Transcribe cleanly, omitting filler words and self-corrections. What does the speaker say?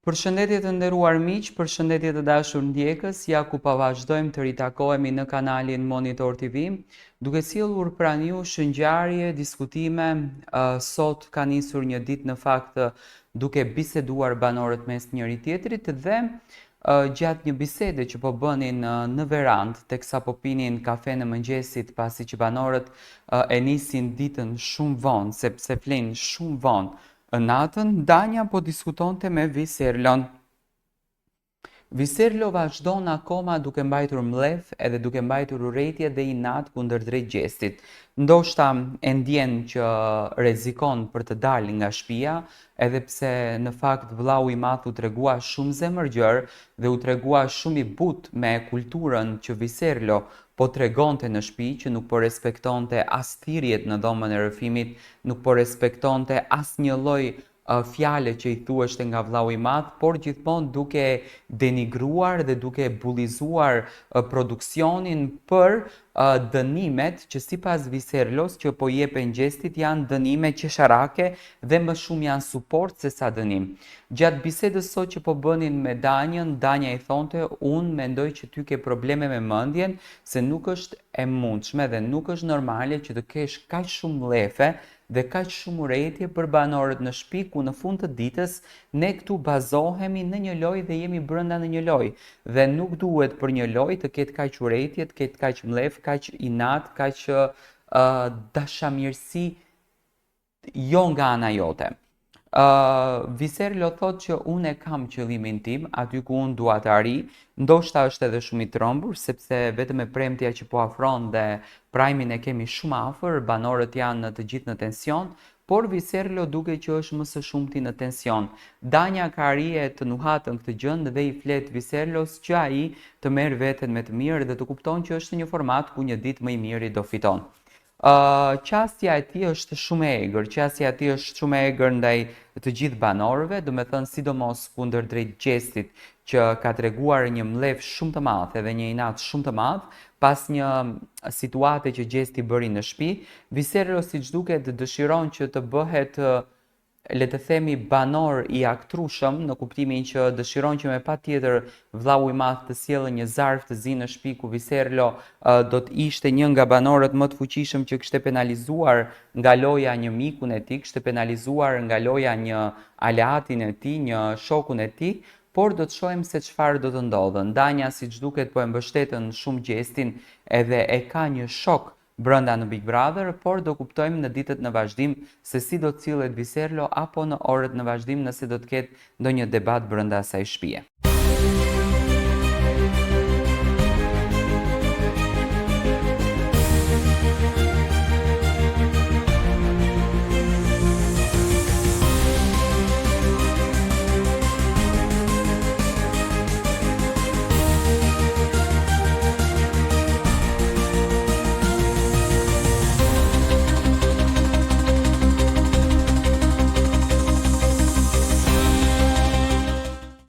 Përshëndetje të nderuar miq, përshëndetje të dashur ndjekës, ja ku pa vazhdojmë të ritakohemi në kanalin Monitor TV, duke sjellur pranë jush ngjarje, diskutime. Sot ka nisur një ditë në fakt duke biseduar banorët mes njëri tjetrit dhe gjatë një bisede që po bënin në verandë, teksa po pinin kafe në mëngjesit, pasi që banorët e nisin ditën shumë vonë, sepse flinë shumë vonë. Natën, Danja po diskutonte me Viserlon. Viserlo vazhdon akoma duke mbajtur mlef edhe duke mbajtur urrëtie dhe inat kundër drejt gjestit. Ndoshta e ndjen që rrezikon për të dalë nga shtëpia, edhe pse në fakt vllau i madh u tregua shumë zemërgjër dhe u tregua shumë i butë me kulturën që Viserlo po tregonte në shtëpi, që nuk po respektonte as thirrjet në dhomën e rrëfimit, nuk po respektonte asnjë lloj fjale që i thueshte nga vllau i madh, por gjithmonë duke denigruar dhe duke bullizuar produksionin për dënimet që sipas Viserlos që po jepen gjestit janë dënime qesharake dhe më shumë janë suport se sa dënim. Gjatë bisedës sot që po bënin me Danjën, Danja i thonte: "Unë mendoj që ty ke probleme me mendjen, se nuk është e mundshme dhe nuk është normale që të kesh kaq shumë lefe dhe kaq shumë urrëtie për banorët në shtëpi, ku në fund të ditës ne këtu bazohemi në një lojë dhe jemi brenda në një lojë. Dhe nuk duhet për një lojë të ketë kaq urrëtie, të ketë kaq mlef, kaq inat, kaq dashamirësi jo nga ana jote." Viserlo thot që unë e kam qëllimin tim, aty ku unë dua të arri, ndoshta është edhe shumë i trombur, sepse vetëm e premtja që po afron dhe prajmin e kemi shumë afër, banorët janë në të gjithë në tension, por Viserlo duke që është më së shumti në tension. Danja ka arrie të nuhatën këtë gjën dhe i flet Viserlos që ai të merr veten me të mirë dhe të kupton që është një format ku një ditë më i miri do fiton. Qasja e tij është shumë e egër, qasja e tij është shumë e egër ndaj të gjithë banorëve, do me thënë sidomos kundër drejt gjestit që ka treguar një mlef shumë të madh edhe një inat shumë të madh, pas një situate që gjesti bëri në shtëpi. Viserlo siç duket dëshiron që të bëhet le të themi banor i aktrueshëm, në kuptimin që dëshiron që me patjetër vllau i madh të sjellë një zarf të zi në shtëpi ku Viserlo do të ishte një nga banorët më të fuqishëm që kishte penalizuar nga loja një mikun e tij, kishte penalizuar nga loja një aleatin e tij, një shokun e tij, por do të shohim se çfarë do të ndodhë. Danja siç duket po e mbështetën shumë gjestin edhe e ka një shok brenda në Big Brother, por do kuptojmë në ditët në vazhdim se si do të cillet Viserlo apo në orët në vazhdim nëse do të ketë ndonjë debat brenda asaj shtëpie.